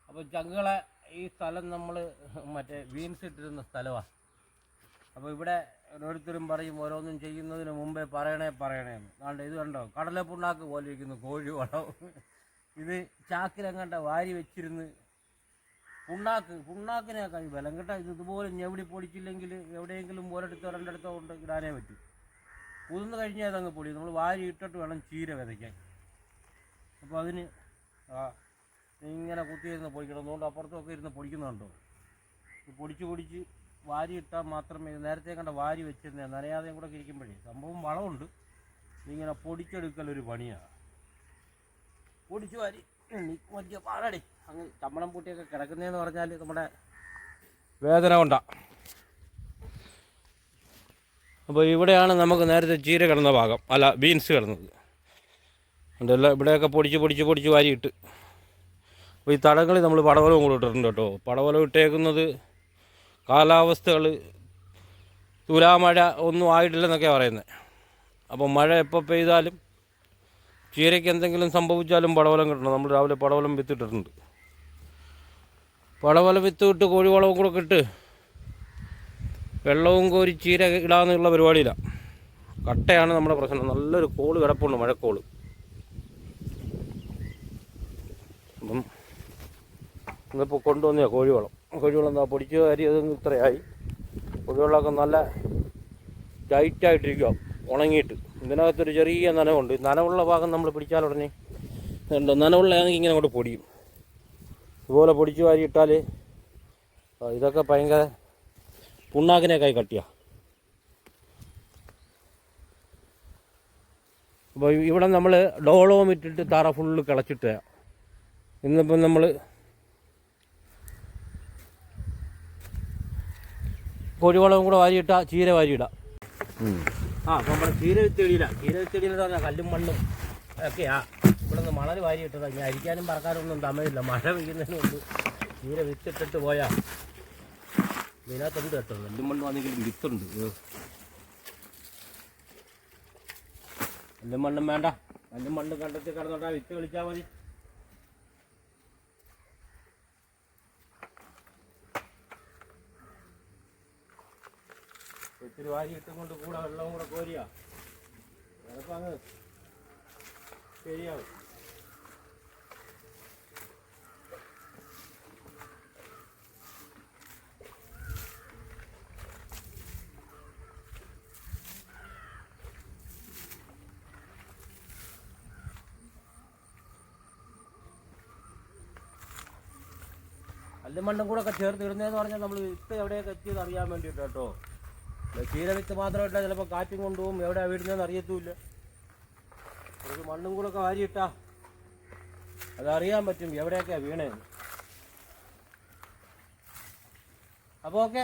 അപ്പോൾ ചങ്കുകളെ ഈ സ്ഥലം നമ്മൾ മറ്റേ ബീൻസ് ഇട്ടിരുന്ന സ്ഥലമാണ്. അപ്പോൾ ഇവിടെ ഓരോരുത്തരും പറയും ഓരോന്നും ചെയ്യുന്നതിന് മുമ്പേ പറയണേന്ന്. അതുകൊണ്ട് ഇത് കണ്ടോ, കടലപ്പുണ്ണാക്ക് പോലെ ഇരിക്കുന്നു കോഴി വളം. ഇത് ചാക്കിലെങ്ങാണ്ട വാരി വെച്ചിരുന്ന് പുണ്ണാക്കിനേക്കാൾ ബലം കേട്ടോ. ഇതുപോലെ ഞെവിടി പൊടിച്ചില്ലെങ്കിൽ എവിടെയെങ്കിലും ഒരിടത്തോ രണ്ടിടത്തോ കൊണ്ട് ഇടാനേ പറ്റും. കുതിർന്ന് കഴിഞ്ഞാൽ അതങ്ങ് പൊടി. നമ്മൾ വാരി ഇട്ടിട്ട് വേണം ചീര വിതയ്ക്കാൻ. അപ്പോൾ അതിന് ഇങ്ങനെ കുത്തിയിരുന്ന് പൊടിക്കണം. അതുകൊണ്ട് അപ്പുറത്തൊക്കെ ഇരുന്ന് പൊടിക്കുന്നുണ്ടോ, പൊടിച്ച് വാരി ഇട്ടാൽ മാത്രമേ, നേരത്തെ കണ്ട വാരി വെച്ചിരുന്നേ നനയാതെയും കൂടെ ഇരിക്കുമ്പോഴേ സംഭവം വളമുണ്ട്. ഇങ്ങനെ പൊടിച്ചെടുക്കലൊരു പണിയാണ്. പൊടിച്ച് വാരി വലിയ പാടടി അങ്ങ് ചമ്മണം പൂട്ടിയൊക്കെ കിടക്കുന്നതെന്ന് പറഞ്ഞാൽ നമ്മുടെ വേദന കൊണ്ടാണ്. അപ്പോൾ ഇവിടെയാണ് നമുക്ക് നേരത്തെ ചീര കിടന്ന ഭാഗം, അല്ല ബീൻസ് കിടന്നത്. അതുകൊണ്ടെല്ലാം ഇവിടെയൊക്കെ പൊടിച്ച് വാരിയിട്ട്. അപ്പോൾ ഈ തടങ്ങളിൽ നമ്മൾ പടവലവും കൂടെ ഇട്ടിട്ടുണ്ട് കേട്ടോ. പടവലം ഇട്ടേക്കുന്നത് കാലാവസ്ഥകൾ തുലാമഴ ഒന്നും ആയിട്ടില്ലെന്നൊക്കെയാണ് പറയുന്നത്. അപ്പോൾ മഴ എപ്പോൾ പെയ്താലും ചീരയ്ക്ക് എന്തെങ്കിലും സംഭവിച്ചാലും പടവലം കിട്ടണം. നമ്മൾ രാവിലെ പടവലം വിത്തിട്ടിട്ടുണ്ട്. പടവലം വിത്ത് കോഴിവളവും കൂടെ ഇട്ട് വെള്ളവും കോരി ചീര ഇടാമെന്നുള്ള പരിപാടിയിലാണ്. കട്ടയാണ് നമ്മുടെ പ്രശ്നം. നല്ലൊരു കോള് കിടപ്പുണ്ട്, മഴക്കോള്. അപ്പം ഇന്നിപ്പോൾ കൊണ്ടുവന്നോ കോഴിവളം എന്താ പൊടിച്ച് അരി അത് ഇത്രയായി. കോഴിവെള്ളമൊക്കെ നല്ല ടൈറ്റായിട്ടിരിക്കുക, ഉണങ്ങിയിട്ട്. ഇതിനകത്തൊരു ചെറിയ നനവുണ്ട്. നനവുള്ള ഭാഗം നമ്മൾ പിടിച്ചാൽ ഉടനെ നനവുള്ളതാണെങ്കിൽ ഇങ്ങനെ അങ്ങോട്ട് പൊടിയും. ഇതുപോലെ പൊടിച്ച് വാരി ഇട്ടാൽ ഇതൊക്കെ ഭയങ്കര പുണ്ണാക്കിനേക്കായി കട്ടിയാ. അപ്പോൾ ഇവിടെ നമ്മൾ ഡോളവും ഇട്ടിട്ട് തറ ഫുള്ള് കിളച്ചിട്ട. ഇന്നിപ്പം നമ്മൾ കോഴിവളവും കൂടെ വാരിയിട്ടാൽ ചീര വാരിയിടാം. അപ്പോൾ നമ്മൾ ചീര വിത്തെടിയിലെന്ന് പറഞ്ഞാൽ കല്ലും മണ്ണും ഒക്കെയാ. ഇവിടെ നിന്ന് മണൽ വാരിയിട്ടതാണ്. ഇനി അരിക്കാനും പറക്കാനും ഒന്നും തമിഴില്ല. മഴ പെയ്യുന്നതിന് മുമ്പ് ചീര വിത്തിട്ടിട്ട് പോയാൽ ഇതിനകത്തുണ്ട് കേട്ടോ. കല്ലും മണ്ണ് വന്നെങ്കിലും വിത്തുണ്ട്. കല്ലും മണ്ണും വേണ്ട, കല്ലും മണ്ണ് കണ്ടെത്തി കിടന്നോട്ടാ വിത്ത് കളിച്ചാൽ മതി. ഇത്തിരി വാരി ഇട്ടും കൊണ്ട് കൂടെ വെള്ളവും കൂടെ കോരിയാ ചിലപ്പോൾ അങ്ങ് ശരിയാവും. കല്ലും മണ്ണും കൂടെ ഒക്കെ ചേർത്ത് ഇടുന്നതെന്ന് പറഞ്ഞാൽ നമ്മൾ വിത്ത് എവിടെയൊക്കെ എത്തിയത് അറിയാൻ വേണ്ടിയിട്ട് കേട്ടോ. ചീര വിത്ത് മാത്രമില്ല, ചിലപ്പോൾ കാറ്റും കൊണ്ടുപോകും, എവിടെയാണ് വീടുന്നതെന്ന് അറിയത്തുമില്ല. ഒരു മണ്ണും കൂടെ ഒക്കെ വാരിയിട്ടാ അതറിയാൻ പറ്റും എവിടെയൊക്കെയാണ് വീണേന്ന്. അപ്പോൾ ഓക്കെ.